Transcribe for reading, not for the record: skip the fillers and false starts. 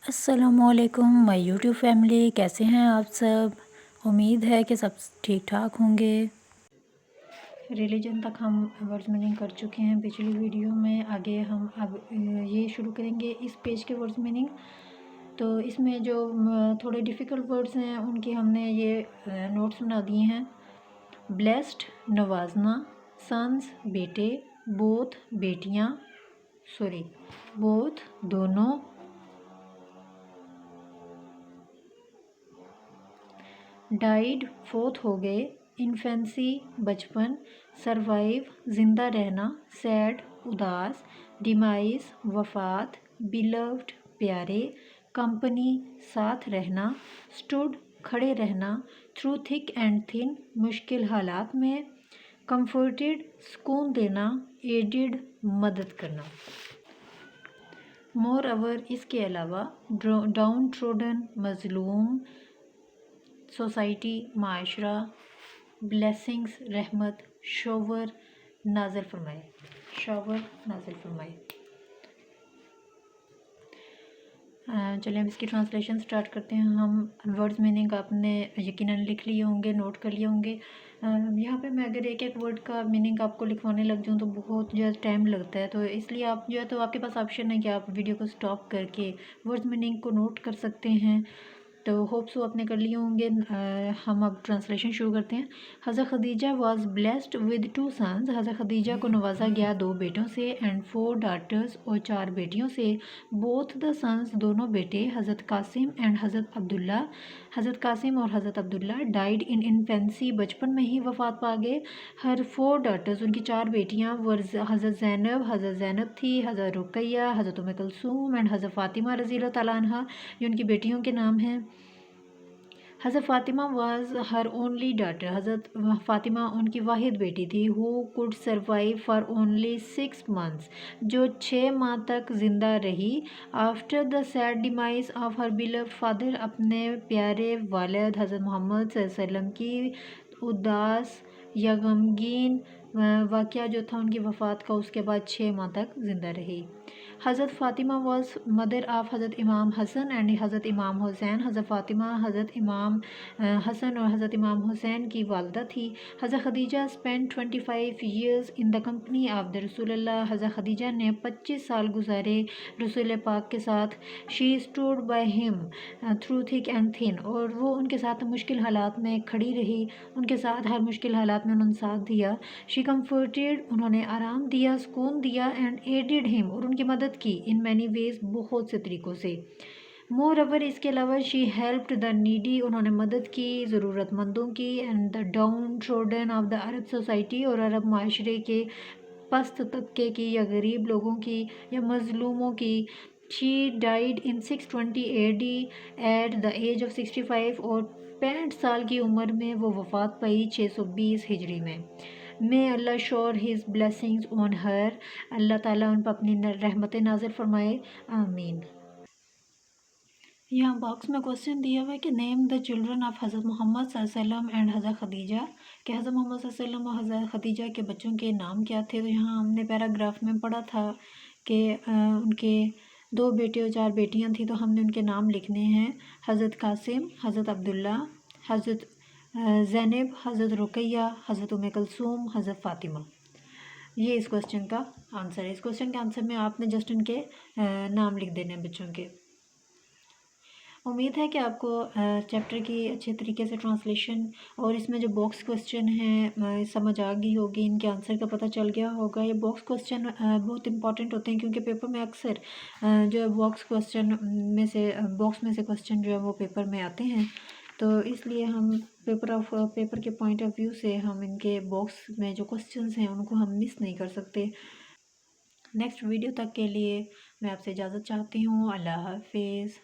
السلام علیکم مائی YouTube family, کیسے ہیں آپ سب؟ امید ہے کہ سب ٹھیک ٹھاک ہوں گے۔ ریلیجن تک ہم ورڈز میننگ کر چکے ہیں پچھلی ویڈیو میں۔ آگے ہم اب یہ شروع کریں گے اس پیج کے ورڈز میننگ۔ تو اس میں جو تھوڑے ڈیفیکلٹ ورڈز ہیں ان کی ہم نے یہ نوٹس بنا دیے ہیں۔ بلیسڈ نوازنا، سنز بیٹے، بوتھ بیٹیاں، بوتھ دونوں، ڈائیڈ فوت ہو گئے، انفینسی بچپن، سروائیو زندہ رہنا، سیڈ اداس، ڈیمائز وفات، بیلوڈ پیارے، کمپنی ساتھ رہنا، سٹوڈ کھڑے رہنا، تھرو تھک اینڈ تھن مشکل حالات میں، کمفرٹڈ سکون دینا، ایڈڈ مدد کرنا۔ مور اوور اس کے علاوہ، ڈاؤن ٹروڈن مظلوم، سوسائٹی معاشرہ، بلیسنگز رحمت، شاور نازل فرمائے، چلیں اب اس کی ٹرانسلیشن سٹارٹ کرتے ہیں۔ ہم ورڈز میننگ آپ نے یقیناً لکھ لیے ہوں گے، نوٹ کر لیے ہوں گے۔ یہاں پہ میں اگر ایک ایک ورڈ کا میننگ آپ کو لکھوانے لگ جاؤں تو بہت زیادہ ٹائم لگتا ہے، تو اس لیے آپ جو ہے تو آپ کے پاس آپشن ہے کہ آپ ویڈیو کو سٹاپ کر کے ورڈز میننگ کو نوٹ کر سکتے ہیں۔ تو ہوپ سو آپ نے کر لیے ہوں گے۔ ہم اب ٹرانسلیشن شروع کرتے ہیں۔ حضرت Khadija was blessed with 2 sons، حضرت خدیجہ کو نوازا گیا 2 بیٹوں سے، اینڈ 4 daughters اور 4 بیٹیوں سے، بوتھ دا sons دونوں بیٹے، حضرت قاسم اینڈ حضرت عبداللہ، حضرت قاسم اور حضرت عبداللہ، ڈائیڈ ان انفینسی بچپن میں ہی وفات پا گئے۔ ہر 4 daughters ان کی 4 بیٹیاں حضرت زینب تھی، حضرت رقیہ، حضرت ام کلثوم اینڈ حضرت فاطمہ رضی اللہ تعالیٰ عنہ، یہ ان کی بیٹیوں کے نام ہیں۔ حضرت Fatima was Hare only daughter, حضرت فاطمہ ان کی واحد بیٹی تھی، who could survive for only 6 months، جو 6 ماہ تک زندہ رہی۔ after the sad demise of her beloved father، اپنے پیارے والد حضرت محمد صلی اللہ علیہ وسلم کی اداس یا غمگین واقعہ جو تھا ان کی وفات کا، اس کے بعد 6 ماہ تک زندہ رہی۔ حضرت فاطمہ واز مدر آف حضرت امام حسن اینڈ حضرت امام حسین، حضرت فاطمہ حضرت امام حسن اور حضرت امام حسین کی والدہ تھی۔ حضرت Khadija spent 25 years in the company of the رسول اللہ، حضرت خدیجہ نے 25 سال گزارے رسول پاک کے ساتھ۔ she stood by him through thick and thin، اور وہ ان کے ساتھ مشکل حالات میں کھڑی رہی، ان کے ساتھ ہر مشکل حالات میں انہوں نے ساتھ دیا۔ she comforted، انہوں نے آرام دیا، سکون دیا، and aided him، اور ان کی مدد کی، in many ways، بہت سے طریقوں سے۔ مور اوور اس کے علاوہ she helped the needy، انہوں نے مدد کی ضرورت مندوں کی، and the downtrodden of the Arab society، اور عرب معاشرے کے پست طبقے کی یا غریب لوگوں کی یا مظلوموں کی۔ she died in 620 AD at the age of 65، اور 65 سال کی عمر میں وہ وفات پائی 620 ہجری میں۔ may Allah shower his blessings on her، اللہ تعالیٰ ان پر اپنی رحمتیں نازل فرمائے، آمین۔ یہاں باکس میں کوسچن دیا ہوا ہے کہ نیم دا چلڈرن آف حضرت محمد صلی اللہ علیہ وسلم اینڈ حضرت خدیجہ، کہ حضرت محمد صلی اللہ علیہ وسلم اور حضرت خدیجہ کے بچوں کے نام کیا تھے۔ تو یہاں ہم نے پیراگراف میں پڑھا تھا کہ ان کے 2 بیٹے اور 4 بیٹیاں تھیں، تو ہم نے ان کے نام لکھنے ہیں: حضرت قاسم، حضرت عبداللہ، حضرت زینب، حضرت رقیہ، حضرت ام کلثوم، حضرت فاطمہ۔ یہ اس کوسچن کا آنسر ہے۔ اس کوسچن کے آنسر میں آپ نے جسٹ ان کے نام لکھ دینے ہیں بچوں کے۔ امید ہے کہ آپ کو چیپٹر کی اچھے طریقے سے ٹرانسلیشن اور اس میں جو باکس کوسچن ہیں سمجھ آ گئی ہوگی، ان کے آنسر کا پتہ چل گیا ہوگا۔ یہ باکس کوسچن بہت امپورٹنٹ ہوتے ہیں کیونکہ پیپر میں اکثر جو باکس میں سے کوسچن جو ہے وہ پیپر میں آتے ہیں، تو اس لیے ہم پیپر کے پوائنٹ آف ویو سے ہم ان کے باکس میں جو کوسچنز ہیں ان کو ہم مس نہیں کر سکتے۔ نیکسٹ ویڈیو تک کے لیے میں آپ سے اجازت چاہتی ہوں۔ اللہ حافظ۔